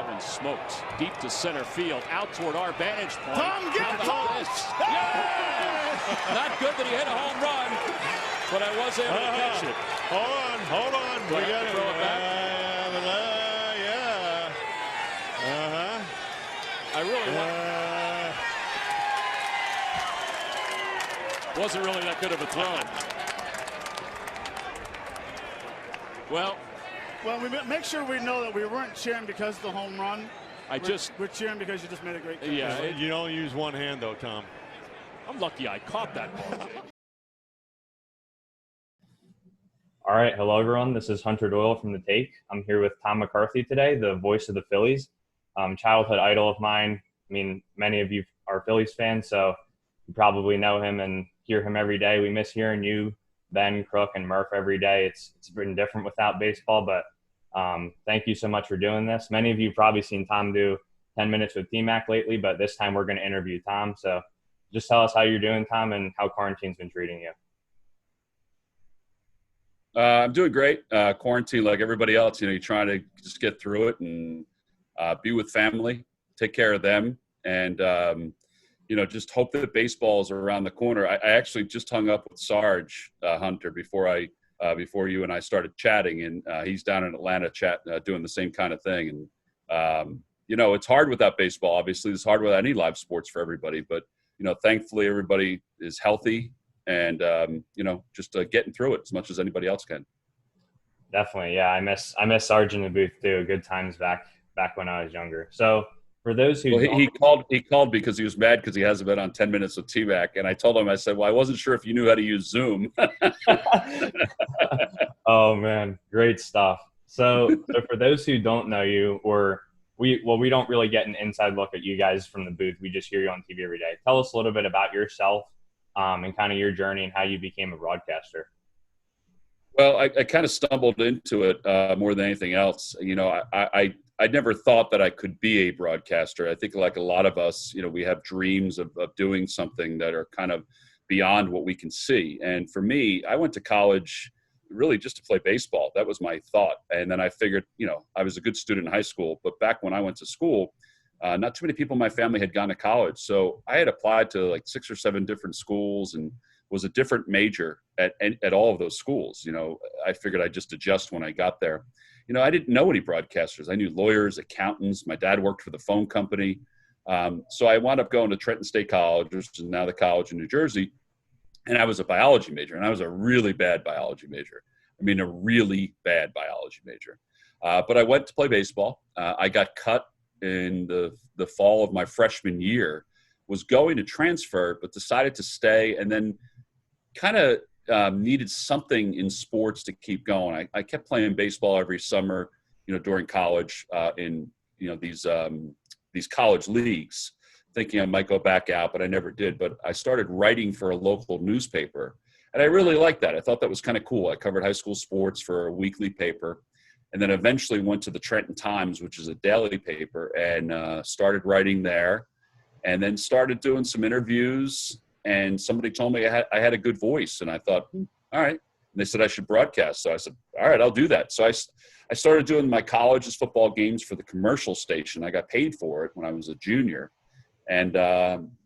That one smoked deep to center field, out toward our vantage point. Tom, get it, Tom! Yes! Not good that he hit a home run, but I was able to catch it. Hold on. We got to throw it back. I really wasn't really that good of a throw. Well, we make sure we know that we weren't cheering because of the home run. We're cheering because you just made a great catch. Yeah, you only use one hand though, Tom. I'm lucky I caught that ball, Jake. All right, hello everyone. This is Hunter Doyle from The Take. I'm here with Tom McCarthy today, the voice of the Phillies. Childhood idol of mine. I mean, many of you are Phillies fans, so you probably know him and hear him every day. We miss hearing you, Ben, Crook, and Murph every day. It's been different without baseball, but thank you so much for doing this. Many of you have probably seen Tom do 10 Minutes with T-Mac lately, but this time we're going to interview Tom. So just tell us how you're doing, Tom, and how quarantine's been treating you. I'm doing great. Quarantine, like everybody else, you're trying to just get through it and be with family, take care of them, and just hope that baseball is around the corner. I actually just hung up with Sarge Hunter before you and I started chatting, and he's down in Atlanta doing the same kind of thing. And it's hard without baseball. Obviously, it's hard without any live sports for everybody. But thankfully, everybody is healthy. And, just getting through it as much as anybody else can. Definitely. Yeah. I miss Sarge in the booth too. Good times back when I was younger. So for those who he called because he was mad because he hasn't been on 10 Minutes with T-Mac. And I told him, I said, well, I wasn't sure if you knew how to use Zoom. Oh man, great stuff. So for those who don't know you, we don't really get an inside look at you guys from the booth. We just hear you on TV every day. Tell us a little bit about yourself. And kind of your journey and how you became a broadcaster. Well, I kind of stumbled into it more than anything else. I never thought that I could be a broadcaster. I think like a lot of us, we have dreams of doing something that are kind of beyond what we can see. And for me, I went to college really just to play baseball. That was my thought. And then I figured, I was a good student in high school, but back when I went to school, not too many people in my family had gone to college. So I had applied to like 6 or 7 different schools and was a different major at all of those schools. I figured I'd just adjust when I got there. I didn't know any broadcasters. I knew lawyers, accountants. My dad worked for the phone company. So I wound up going to Trenton State College, which is now the college in New Jersey. And I was a biology major, and I was a really bad biology major. I mean, a really bad biology major. But I went to play baseball. I got cut in the fall of my freshman year, was going to transfer, but decided to stay, and then kind of needed something in sports to keep going. I kept playing baseball every summer, during college in, these college leagues, thinking I might go back out, but I never did. But I started writing for a local newspaper, and I really liked that. I thought that was kind of cool. I covered high school sports for a weekly paper. And then eventually went to the Trenton Times, which is a daily paper, and started writing there. And then started doing some interviews. And somebody told me I had a good voice. And I thought, all right. And they said I should broadcast. So I said, all right, I'll do that. So I started doing my college's football games for the commercial station. I got paid for it when I was a junior. And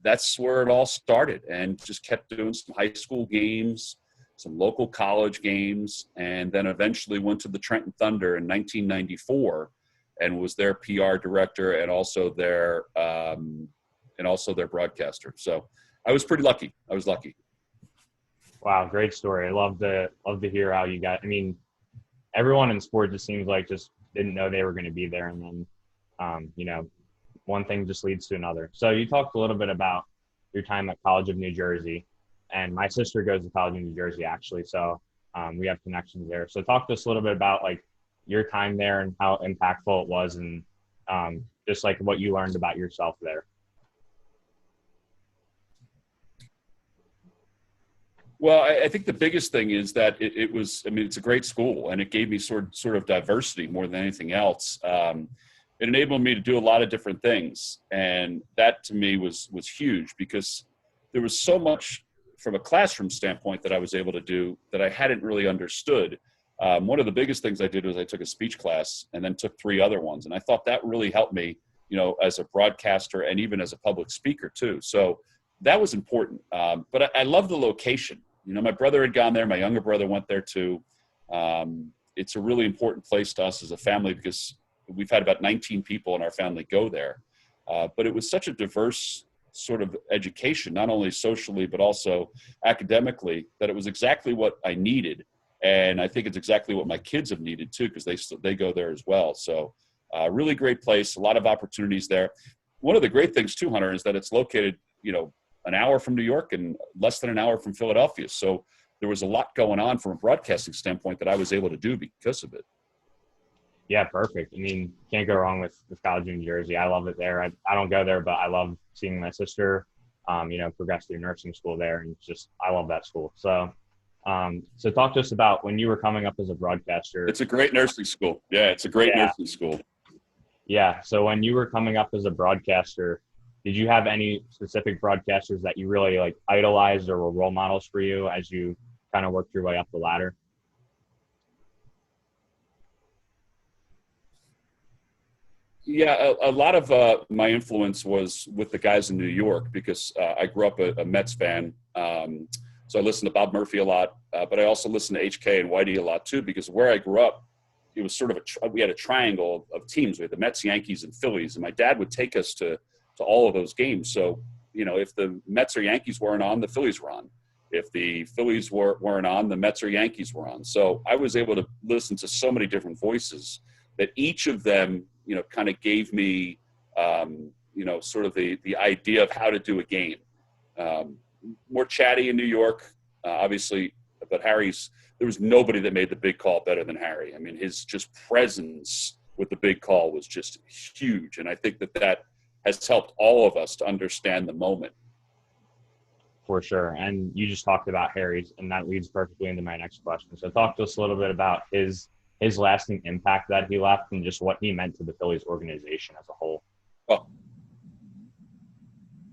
that's where it all started. And just kept doing some high school games, some local college games, and then eventually went to the Trenton Thunder in 1994 and was their PR director and also their broadcaster. So I was pretty lucky. I was lucky. Wow, great story. I love to hear how you got. I mean, everyone in sport just seems like just didn't know they were going to be there, and then one thing just leads to another. So you talked a little bit about your time at College of New Jersey. And my sister goes to college in New Jersey, actually. So we have connections there. So talk to us a little bit about like your time there and how impactful it was, and just like what you learned about yourself there. Well, I think the biggest thing is that it was, it's a great school, and it gave me sort of diversity more than anything else. It enabled me to do a lot of different things. And that to me was huge, because there was so much from a classroom standpoint that I was able to do that I hadn't really understood one of the biggest things I did was I took a speech class and then took 3 other ones. And I thought that really helped me, as a broadcaster and even as a public speaker too. So that was important. But I love the location. My brother had gone there. My younger brother went there too. It's a really important place to us as a family because we've had about 19 people in our family go there. But it was such a diverse sort of education, not only socially, but also academically, that it was exactly what I needed. And I think it's exactly what my kids have needed too, because they go there as well. So really great place, a lot of opportunities there. One of the great things too, Hunter, is that it's located, an hour from New York and less than an hour from Philadelphia. So there was a lot going on from a broadcasting standpoint that I was able to do because of it. Yeah, perfect. I mean, can't go wrong with college in New Jersey. I love it there. I don't go there, but I love seeing my sister, progress through nursing school there. And I love that school. So talk to us about when you were coming up as a broadcaster. It's a great nursing school. Yeah, it's a great nursing school. Yeah. So when you were coming up as a broadcaster, did you have any specific broadcasters that you really idolized or were role models for you as you kind of worked your way up the ladder? Yeah, a lot of my influence was with the guys in New York because I grew up a Mets fan. So I listened to Bob Murphy a lot, but I also listened to HK and Whitey a lot too, because where I grew up, it was sort of we had a triangle of teams. We had the Mets, Yankees, and Phillies, and my dad would take us to all of those games. So, if the Mets or Yankees weren't on, the Phillies were on. If the Phillies weren't on, the Mets or Yankees were on. So I was able to listen to so many different voices that each of them, kind of gave me, sort of the idea of how to do a game. More chatty in New York, obviously, but there was nobody that made the big call better than Harry. I mean, his just presence with the big call was just huge. And I think that has helped all of us to understand the moment. For sure. And you just talked about Harry's, and that leads perfectly into my next question. So talk to us a little bit about his lasting impact that he left and just what he meant to the Phillies organization as a whole.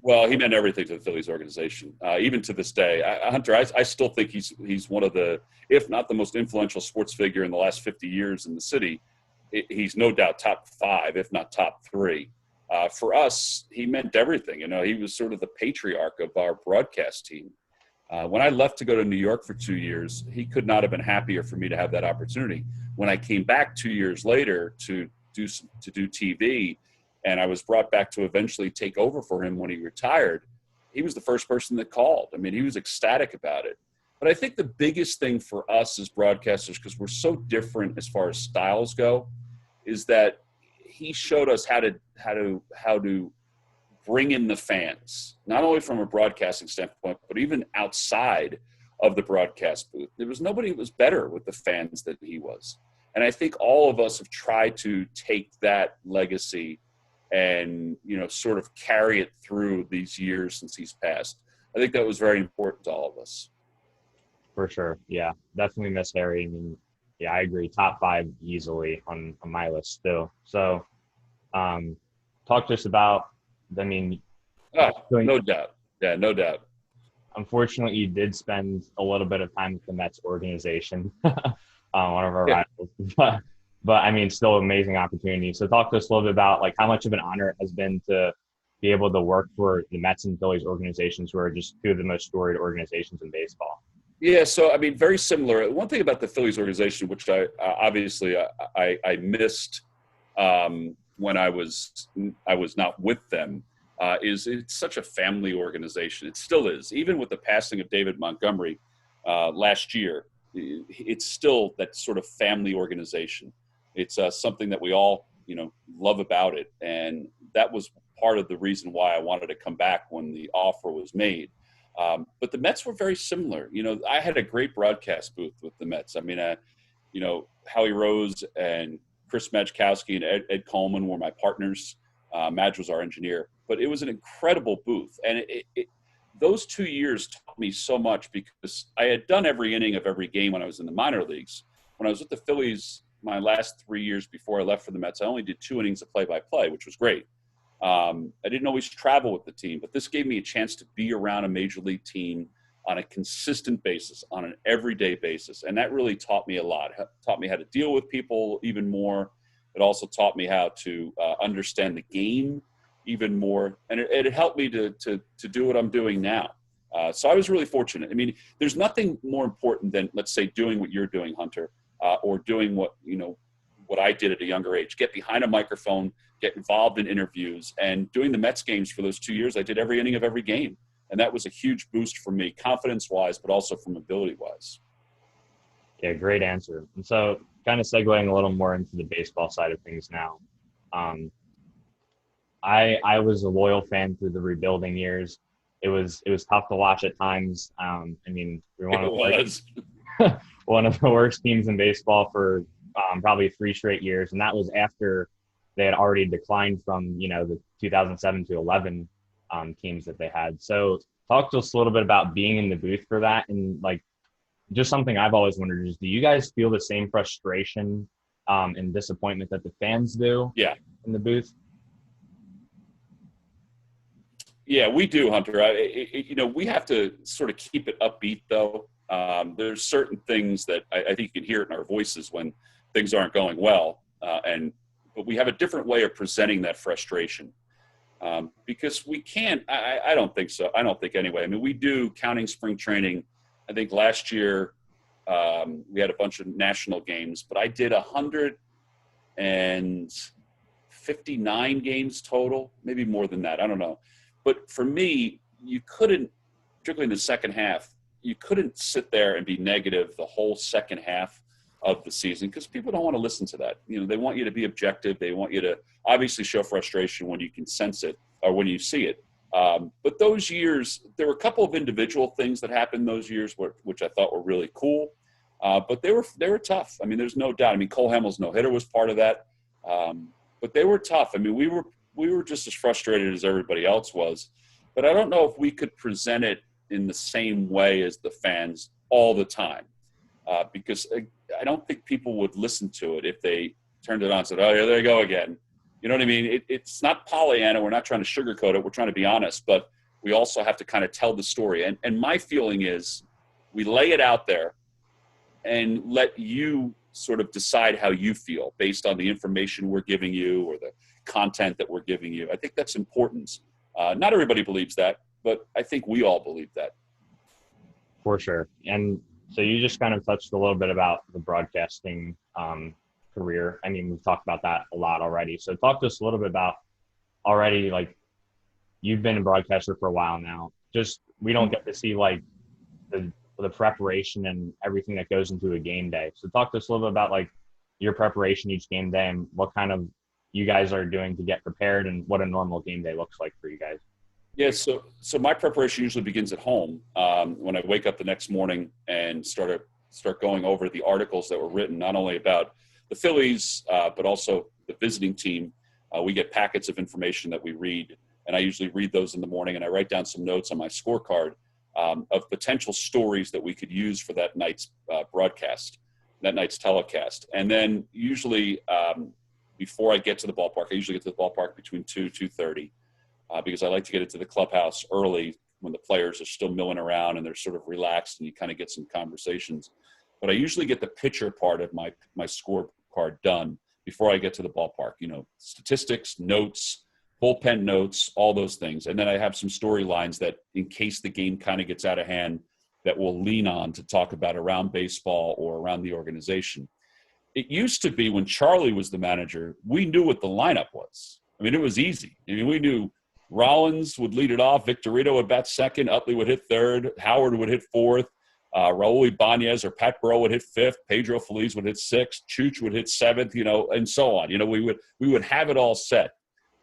Well, he meant everything to the Phillies organization, even to this day. Hunter, I still think he's one of the, if not the most influential sports figure in the last 50 years in the city. He's no doubt top 5, if not top 3. For us, he meant everything. He was sort of the patriarch of our broadcast team. When I left to go to New York for 2 years, he could not have been happier for me to have that opportunity. When I came back 2 years later to do TV, and I was brought back to eventually take over for him when he retired, he was the first person that called. I mean, he was ecstatic about it. But I think the biggest thing for us as broadcasters, because we're so different as far as styles go, is that he showed us how to bring in the fans, not only from a broadcasting standpoint, but even outside of the broadcast booth. There was nobody that was better with the fans than he was. And I think all of us have tried to take that legacy and, sort of carry it through these years since he's passed. I think that was very important to all of us. For sure. Yeah, definitely miss Harry. I mean, yeah, I agree. Top 5 easily on my list still. So talk to us about, no doubt. Yeah, no doubt. Unfortunately, you did spend a little bit of time with the Mets organization, one of our rivals. But still amazing opportunity. So talk to us a little bit about how much of an honor it has been to be able to work for the Mets and Phillies organizations, who are just 2 of the most storied organizations in baseball. Yeah, so very similar. One thing about the Phillies organization, which I obviously missed when I was not with them, is it's such a family organization. It still is, even with the passing of David Montgomery last year. It's still that sort of family organization. It's something that we all love about it, and that was part of the reason why I wanted to come back when the offer was made. But the Mets were very similar. I had a great broadcast booth with the Mets. Howie Rose and Chris Majkowski and Ed Coleman were my partners. Madge was our engineer. But it was an incredible booth. And those 2 years taught me so much because I had done every inning of every game when I was in the minor leagues. When I was with the Phillies, my last 3 years before I left for the Mets, I only did 2 innings of play-by-play, which was great. I didn't always travel with the team, but this gave me a chance to be around a major league team, on a consistent basis, on an everyday basis. And that really taught me a lot. It taught me how to deal with people even more. It also taught me how to understand the game even more. And it helped me to do what I'm doing now. So I was really fortunate. I mean, there's nothing more important than, let's say, doing what you're doing, Hunter, or doing what I did at a younger age. Get behind a microphone, get involved in interviews, and doing the Mets games for those 2 years, I did every inning of every game. And that was a huge boost for me, confidence-wise, but also from ability-wise. Yeah, great answer. And so kind of segueing a little more into the baseball side of things now. I was a loyal fan through the rebuilding years. It was tough to watch at times. I mean, we were one of the worst teams in baseball for probably 3 straight years, and that was after they had already declined from the 2007 to 11 teams that they had. So talk to us a little bit about being in the booth for that, and like just something I've always wondered is, do you guys feel the same frustration and disappointment that the fans do? Yeah, in the booth. Yeah, we do, Hunter. We have to sort of keep it upbeat, though. There's certain things that I think you can hear it in our voices when things aren't going well, but we have a different way of presenting that frustration because we can't. I don't think so. I don't think anyway. I mean, we do counting spring training. I think last year we had a bunch of national games, but I did 159 games total, maybe more than that. I don't know. But for me, you couldn't, particularly in the second half, you couldn't sit there and be negative the whole second half of the season because people don't want to listen to that. They want you to be objective. They want you to obviously show frustration when you can sense it or when you see it. But those years, there were a couple of individual things that happened those years, which I thought were really cool. But they were tough. I mean, there's no doubt. I mean, Cole Hamels' no-hitter was part of that. But they were tough. I mean, we were just as frustrated as everybody else was. But I don't know if we could present it in the same way as the fans all the time. Because I don't think people would listen to it if they turned it on and said, oh, yeah, there you go again. You know what I mean? It's not Pollyanna. We're not trying to sugarcoat it. We're trying to be honest. But we also have to kind of tell the story. And my feeling is we lay it out there and let you sort of decide how you feel based on the information we're giving you or the content that we're giving you. I think that's important. Not everybody believes that, but I think we all believe that. For sure. And so you just kind of touched a little bit about the broadcasting career. I mean, we've talked about that a lot already. So talk to us a little bit about already, like, you've been a broadcaster for a while now. Just, we don't get to see like the preparation and everything that goes into a game day. So talk to us a little bit about like your preparation each game day and what kind of you guys are doing to get prepared and what a normal game day looks like for you guys. Yeah, so my preparation usually begins at home when I wake up the next morning and start going over the articles that were written, not only about the Phillies, but also the visiting team. We get packets of information that we read, and I usually read those in the morning, and I write down some notes on my scorecard of potential stories that we could use for that night's broadcast, that night's telecast. And then usually before I get to the ballpark, I usually get to the ballpark between 2:30 because I like to get into the clubhouse early when the players are still milling around and they're sort of relaxed and you kind of get some conversations. But I usually get the pitcher part of my scorecard done before I get to the ballpark. Statistics, notes, bullpen notes, all those things. And then I have some storylines that, in case the game kind of gets out of hand, that we'll lean on to talk about around baseball or around the organization. It used to be when Charlie was the manager, we knew what the lineup was. I mean, it was easy. I mean, we knew Rollins would lead it off, Victorino would bat second, Utley would hit third, Howard would hit fourth, Raul Ibanez or Pat Burrell would hit fifth, Pedro Feliz would hit sixth, Chooch would hit seventh, and so on. We would have it all set.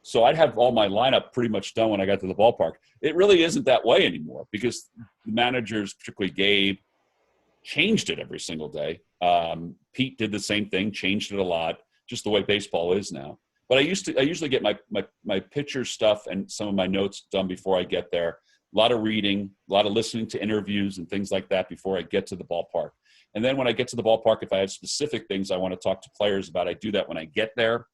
So I'd have all my lineup pretty much done when I got to the ballpark. It really isn't that way anymore because the managers, particularly Gabe, changed it every single day. Pete did the same thing, changed it a lot, just the way baseball is now. But I usually get my pitcher stuff and some of my notes done before I get there. A lot of reading, a lot of listening to interviews and things like that before I get to the ballpark. And then when I get to the ballpark, if I have specific things I want to talk to players about, I do that when I get there.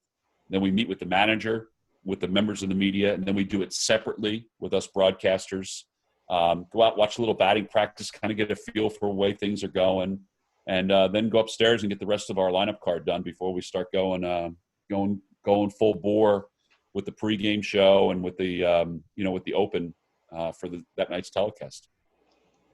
Then we meet with the manager, with the members of the media, and then we do it separately with us broadcasters. go out, watch a little batting practice, kind of get a feel for the way things are going, and then go upstairs and get the rest of our lineup card done before we start going full bore with the pregame show and with the with the open for that night's telecast.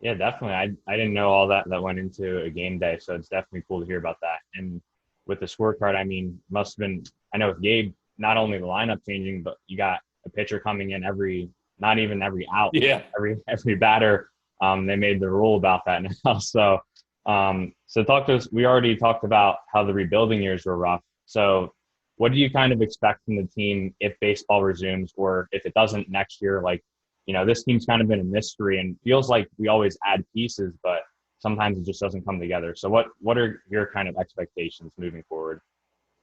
Yeah, definitely. I didn't know all that went into a game day, so it's definitely cool to hear about that. And with the scorecard, I mean, must have been. I know with Gabe, not only the lineup changing, but you got a pitcher coming in not even every out. Yeah. Every batter. They made the rule about that now. So talk to us. We already talked about how the rebuilding years were rough. So what do you kind of expect from the team if baseball resumes, or if it doesn't next year? Like, this team's kind of been a mystery and feels like we always add pieces, but sometimes it just doesn't come together. So what are your kind of expectations moving forward?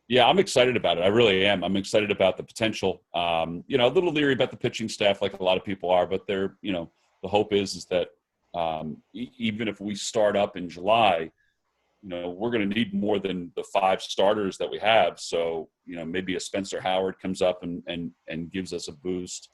Yeah, I'm excited about it. I really am. I'm excited about the potential. A little leery about the pitching staff, like a lot of people are, but the hope is that even if we start up in July, we're going to need more than the 5 starters that we have. So, maybe a Spencer Howard comes up and gives us a boost.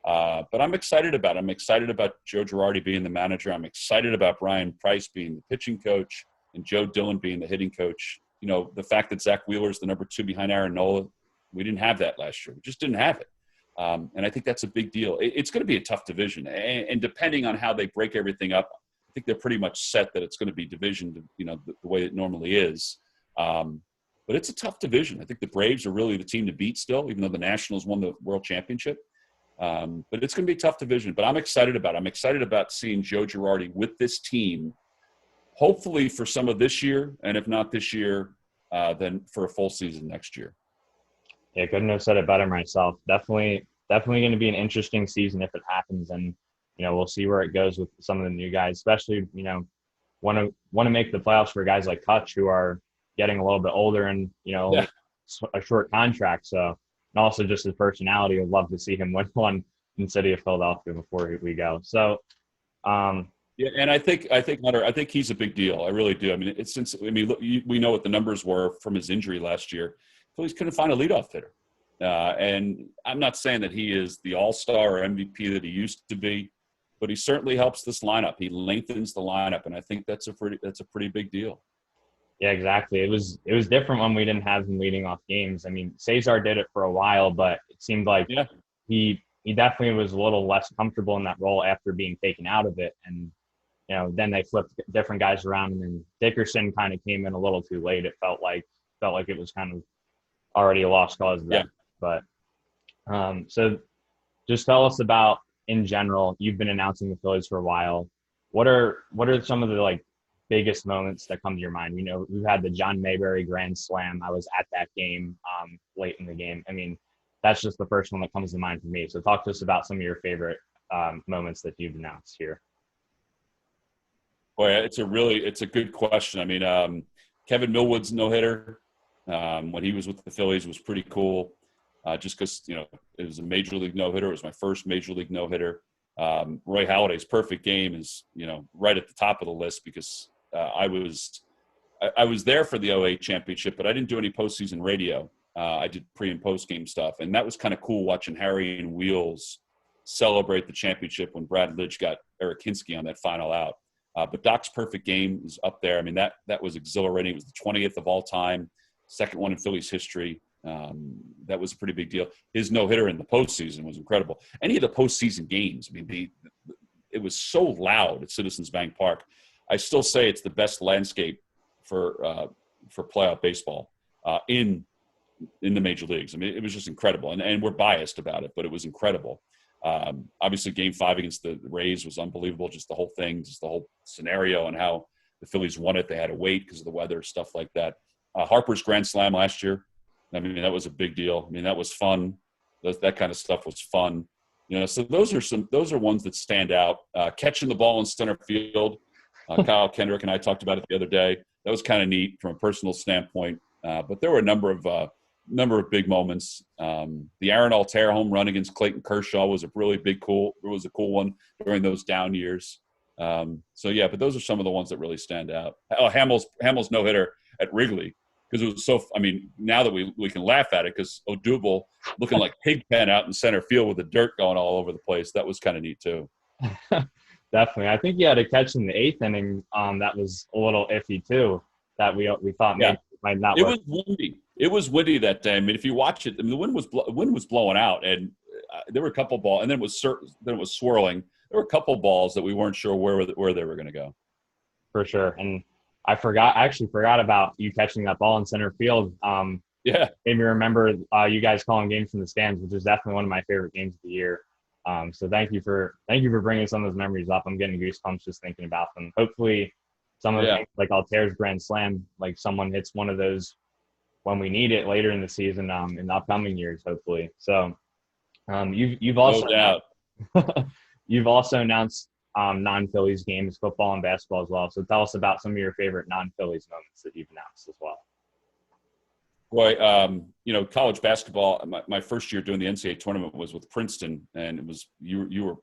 But I'm excited about it. I'm excited about Joe Girardi being the manager. I'm excited about Brian Price being the pitching coach and Joe Dillon being the hitting coach. The fact that Zach Wheeler is the number 2 behind Aaron Nola, we didn't have that last year. We just didn't have it. And I think that's a big deal. It's going to be a tough division. And depending on how they break everything up, I think they're pretty much set that it's going to be divisioned, the way it normally is. But it's a tough division. I think the Braves are really the team to beat still, even though the Nationals won the World Championship. But it's going to be a tough division. But I'm excited about it. I'm excited about seeing Joe Girardi with this team, hopefully for some of this year, and if not this year, then for a full season next year. Yeah, couldn't have said it better myself. Definitely going to be an interesting season if it happens, and we'll see where it goes with some of the new guys, especially want to make the playoffs for guys like Kutch, who are getting a little bit older and a short contract. So, and also just his personality, I'd love to see him win one in the city of Philadelphia before we go. So, yeah, and I think Hunter, I think he's a big deal. I really do. I mean, look, we know what the numbers were from his injury last year. Phillies couldn't find a leadoff hitter, and I'm not saying that he is the all-star or MVP that he used to be, but he certainly helps this lineup. He lengthens the lineup, and I think that's a pretty big deal. Yeah, exactly. It was different when we didn't have him leading off games. I mean, Cesar did it for a while, but it seemed like he definitely was a little less comfortable in that role after being taken out of it. And then they flipped different guys around, and then Dickerson kind of came in a little too late. It felt like it was kind of already a lost cause then. Yeah. But so just tell us about, in general, you've been announcing the Phillies for a while. What are some of the biggest moments that come to your mind? We've had the John Mayberry Grand Slam. I was at that game late in the game. I mean, that's just the first one that comes to mind for me. So talk to us about some of your favorite moments that you've announced here. Boy, it's a good question. I mean, Kevin Millwood's no-hitter when he was with the Phillies was pretty cool, just because, it was a major league no-hitter. It was my first major league no-hitter. Roy Halladay's perfect game is, right at the top of the list because I was there for the 2008 championship, but I didn't do any postseason radio. I did pre and post game stuff, and that was kind of cool watching Harry and Wheels celebrate the championship when Brad Lidge got Eric Hinsky on that final out. But Doc's perfect game is up there. I mean, that was exhilarating. It was the 20th of all time, second one in Phillies history. That was a pretty big deal. His no-hitter in the postseason was incredible. Any of the postseason games, I mean, it was so loud at Citizens Bank Park. I still say it's the best landscape for playoff baseball in the major leagues. I mean, it was just incredible, and we're biased about it, but it was incredible. Obviously, Game 5 against the Rays was unbelievable. Just the whole thing, just the whole scenario, and how the Phillies won it. They had to wait because of the weather, stuff like that. Harper's Grand Slam last year. I mean, that was a big deal. I mean, that was fun. That kind of stuff was fun. So those are ones that stand out. Catching the ball in center field. Kyle Kendrick and I talked about it the other day. That was kind of neat from a personal standpoint. But there were a number of big moments. The Aaron Altair home run against Clayton Kershaw was a cool one during those down years. But those are some of the ones that really stand out. Oh, Hamill's no-hitter at Wrigley, because it was so – I mean, now that we can laugh at it, because Odubel looking like Pigpen out in center field with the dirt going all over the place, that was kind of neat too. Definitely. I think you had a catch in the 8th inning that was a little iffy too, that we thought maybe might not it work. was windy. It was windy that day. I mean, if you watch it, I mean, the wind was blowing out, and there were a couple balls, and then it was swirling. There were a couple balls that we weren't sure where they were going to go. For sure. And I actually forgot about you catching that ball in center field. Yeah. Made me remember you guys calling games from the stands, which is definitely one of my favorite games of the year. So thank you for bringing some of those memories up. I'm getting goosebumps just thinking about them. Hopefully some of them, like Altair's grand slam, like someone hits one of those when we need it later in the season, in the upcoming years, hopefully. So you've also No doubt. you've also announced non-Phillies games, football and basketball as well. So tell us about some of your favorite non-Phillies moments that you've announced as well. Boy, college basketball. My first year doing the NCAA tournament was with Princeton, and it was you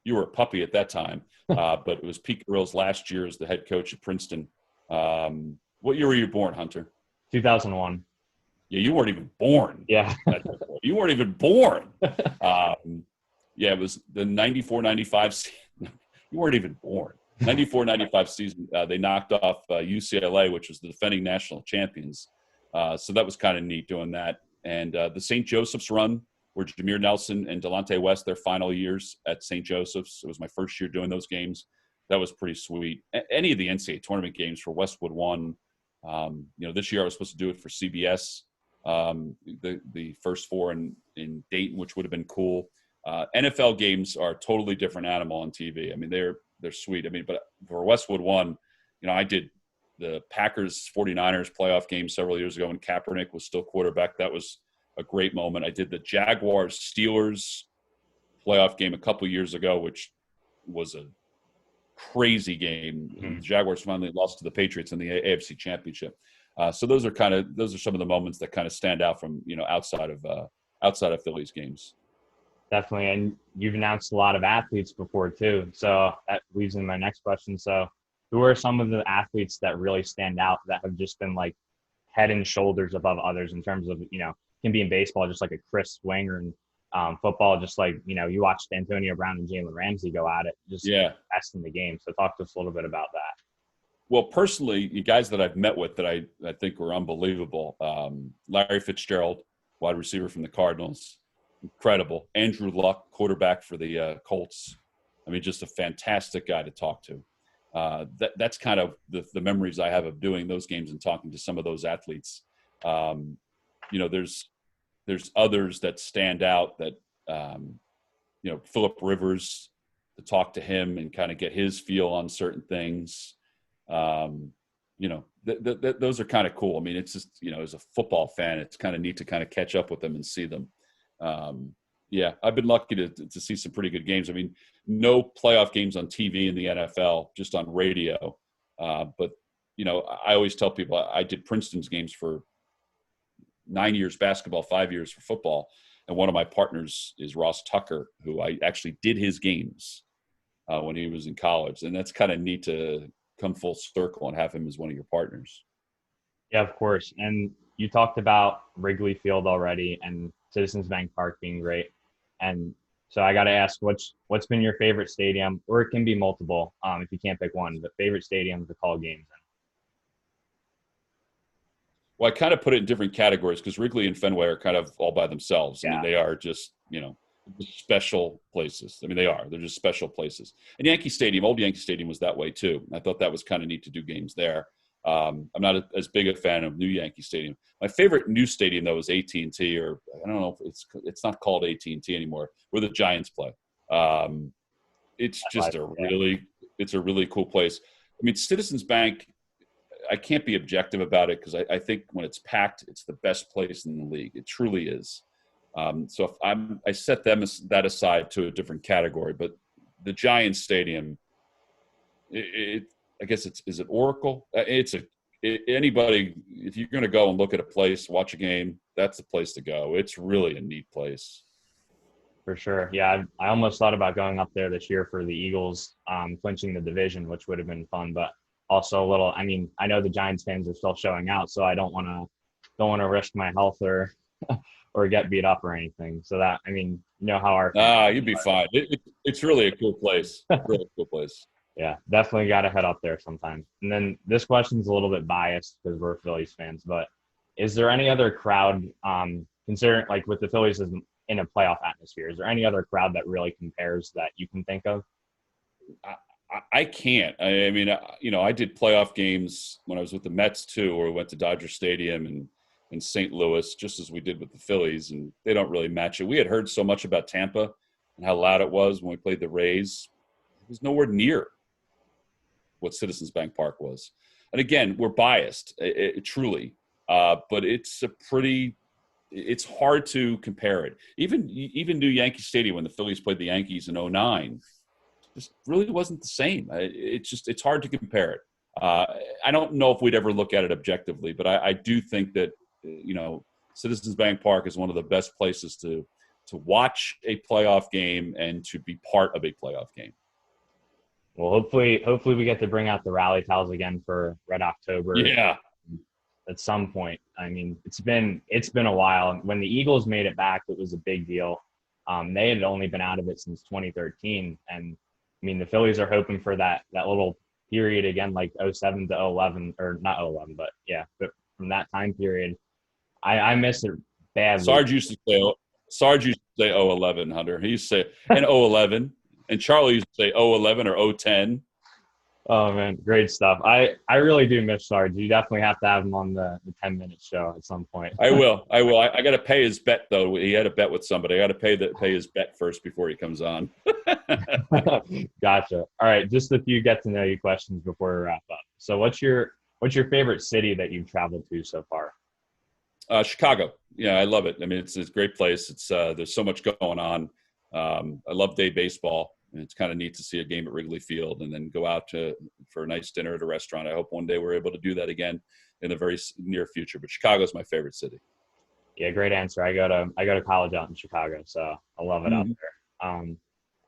were a puppy at that time, but it was Pete Carrill's last year as the head coach at Princeton. What year were you born, Hunter? 2001. Yeah, you weren't even born. Yeah, you weren't even born. It was the 94-95 season. You weren't even born. 94-95 season. They knocked off UCLA, which was the defending national champions. So that was kind of neat doing that. And the St. Joseph's run, where Jameer Nelson and Delonte West, their final years at St. Joseph's. It was my first year doing those games. That was pretty sweet. Any of the NCAA tournament games for Westwood One. This year I was supposed to do it for CBS. The first 4 in Dayton, which would have been cool. NFL games are a totally different animal on TV. I mean, they're sweet. I mean, but for Westwood One, I did the Packers 49ers playoff game several years ago when Kaepernick was still quarterback. That was a great moment. I did the Jaguars Steelers playoff game a couple years ago, which was a crazy game. The Jaguars finally lost to the Patriots in the AFC Championship. So those are some of the moments that kind of stand out from outside of Phillies games. Definitely. And you've announced a lot of athletes before too. So that leads into my next question. So who are some of the athletes that really stand out that have just been like head and shoulders above others in terms of, can be in baseball, just like a Chris Swing, or in football, just like, you watched Antonio Brown and Jalen Ramsey go at it, just best in the game. So talk to us a little bit about that. Well, personally, you guys that I've met with that I think were unbelievable. Larry Fitzgerald, wide receiver from the Cardinals. Incredible. Andrew Luck, quarterback for the Colts. I mean, just a fantastic guy to talk to. That's kind of the memories I have of doing those games and talking to some of those athletes. There's others that stand out that, Phillip Rivers, to talk to him and kind of get his feel on certain things. Those are kind of cool. I mean, it's just, as a football fan, it's kind of neat to kind of catch up with them and see them. I've been lucky to see some pretty good games. I mean, no playoff games on TV in the NFL, just on radio. But I always tell people I did Princeton's games for 9 years basketball, 5 years for football. And one of my partners is Ross Tucker, who I actually did his games when he was in college. And that's kind of neat to come full circle and have him as one of your partners. Yeah, of course. And you talked about Wrigley Field already and Citizens Bank Park being great. And so I got to ask, what's been your favorite stadium, or it can be multiple if you can't pick one, but favorite stadium to call games in? Well, I kind of put it in different categories because Wrigley and Fenway are kind of all by themselves. Yeah. I mean, they are just, special places. I mean, they're just special places. And Yankee Stadium, old Yankee Stadium was that way too. I thought that was kind of neat to do games there. I'm not as big a fan of new Yankee Stadium. My favorite new stadium, though, is AT&T, or I don't know if it's not called AT&T anymore, where the Giants play. It's just it's a really cool place. I mean, Citizens Bank, I can't be objective about it because I think when it's packed, it's the best place in the league. It truly is. So if I set that aside to a different category, but the Giants Stadium, I guess is it Oracle? Anybody, if you're going to go and look at a place, watch a game, that's the place to go. It's really a neat place. For sure. Yeah, I almost thought about going up there this year for the Eagles clinching the division, which would have been fun, but also a little. I mean, I know the Giants fans are still showing out, so I don't want to risk my health or get beat up or anything. So that, I mean, how our you'd be fine. It's really a cool place. Really cool place. Yeah, definitely got to head up there sometime. And then this question's a little bit biased because we're Phillies fans, but is there any other crowd, considering like with the Phillies in a playoff atmosphere, is there any other crowd that really compares that you can think of? I can't. I mean, I did playoff games when I was with the Mets too, where we went to Dodger Stadium in St. Louis, just as we did with the Phillies, and they don't really match it. We had heard so much about Tampa and how loud it was when we played the Rays. It was nowhere near what Citizens Bank Park was. And again, we're biased, truly, but it's hard to compare it. Even New Yankee Stadium when the Phillies played the Yankees in 2009, just really wasn't the same. It's hard to compare it. I don't know if we'd ever look at it objectively, but I do think that Citizens Bank Park is one of the best places to watch a playoff game and to be part of a playoff game. Well, hopefully we get to bring out the rally towels again for Red October. Yeah. At some point. I mean, it's been a while. When the Eagles made it back, it was a big deal. They had only been out of it since 2013, and I mean, the Phillies are hoping for that little period again, like 07 to 11, or not 11, but yeah, but from that time period, I miss it badly. Sarge used to say 011, Hunter. He used to say and 011. And Charlie used to say 011 or 010. Oh, man, great stuff. I really do miss Sarge. You definitely have to have him on the 10-minute show at some point. I will. I got to pay his bet, though. He had a bet with somebody. I got to pay his bet first before he comes on. Gotcha. All right, just a few get-to-know-you questions before we wrap up. So what's your favorite city that you've traveled to so far? Chicago. Yeah, I love it. I mean, it's a great place. It's there's so much going on. I love day baseball. And it's kind of neat to see a game at Wrigley Field and then go out for a nice dinner at a restaurant. I hope one day we're able to do that again in the very near future. But Chicago is my favorite city. Yeah, great answer. I go to college out in Chicago, so I love it out there.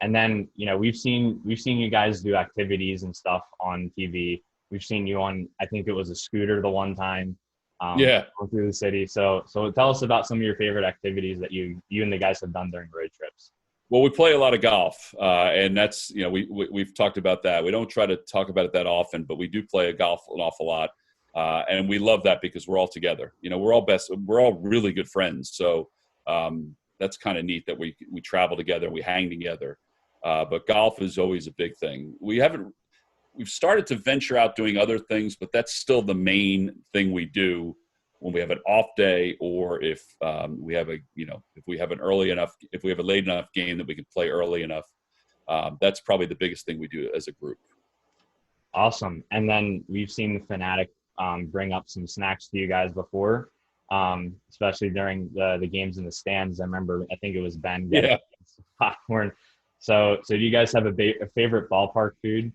And then we've seen you guys do activities and stuff on TV. We've seen you on, I think it was a scooter the one time. Going through the city. So tell us about some of your favorite activities that you and the guys have done during road trips. Well, we play a lot of golf, and that's we've talked about that. We don't try to talk about it that often, but we do play golf an awful lot, and we love that because we're all together. We're all really good friends. So that's kind of neat that we travel together, we hang together. But golf is always a big thing. We've started to venture out doing other things, but that's still the main thing we do when we have an off day, or if we have if we have a late enough game that we can play early enough. That's probably the biggest thing we do as a group. Awesome. And then we've seen the Fanatic bring up some snacks to you guys before, especially during the games in the stands. I think it was Ben getting some popcorn. So do you guys have a favorite ballpark food?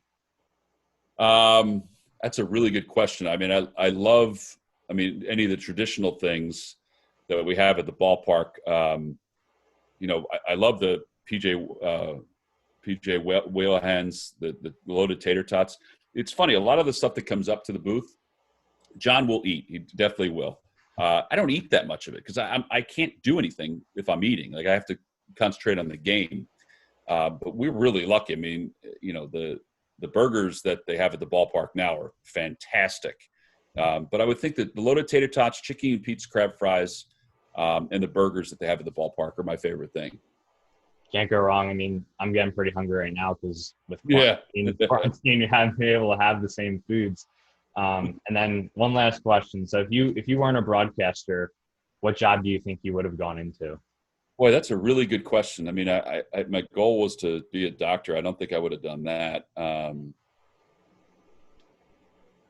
That's a really good question. I mean, I love any of the traditional things that we have at the ballpark. I love the PJ Whalehands, the loaded tater tots. It's funny, a lot of the stuff that comes up to the booth, John will eat. He definitely will. I don't eat that much of it because I can't do anything if I'm eating. Like, I have to concentrate on the game. But we're really lucky. I mean, the burgers that they have at the ballpark now are fantastic. But I would think that the loaded tater tots, chicken and pizza crab fries, and the burgers that they have at the ballpark are my favorite thing. Can't go wrong. I mean, I'm getting pretty hungry right now because with quarantine, you haven't been able to have the same foods. And then one last question. So if you weren't a broadcaster, what job do you think you would have gone into? Boy, that's a really good question. I mean, I my goal was to be a doctor. I don't think I would have done that.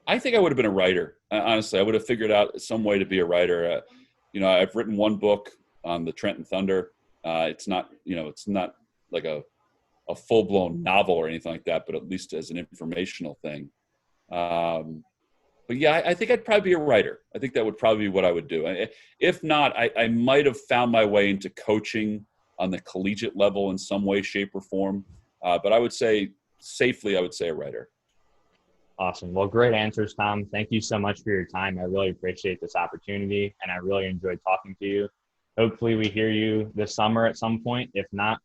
I think I would have been a writer. Honestly, I would have figured out some way to be a writer. I've written one book on the Trenton Thunder. It's not like a full-blown novel or anything like that, but at least as an informational thing. But yeah, I think I'd probably be a writer. I think that would probably be what I would do. If not, I might have found my way into coaching on the collegiate level in some way, shape, or form. But I would say safely, I would say a writer. Awesome. Well, great answers, Tom. Thank you so much for your time. I really appreciate this opportunity, and I really enjoyed talking to you. hopefully we hear you this summer at some point. If not,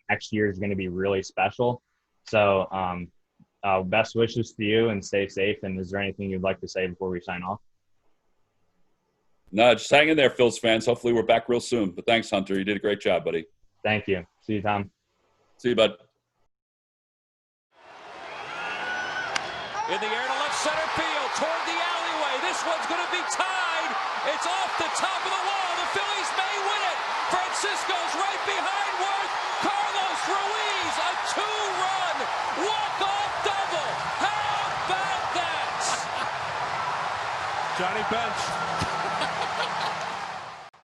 next year is going to be really special. So best wishes to you and stay safe. And is there anything you'd like to say before we sign off? No, just hang in there, Phils fans. Hopefully we're back real soon. But thanks, Hunter. You did a great job, buddy. Thank you. See you, Tom. See you, bud. In the air to left center field, toward the alleyway. This one's going to be tied. It's off the top of the wall. The Phillies may win it. Francisco's right behind Worth. Carlos Ruiz, a 2-run walk-off double. How about that? Johnny Bench.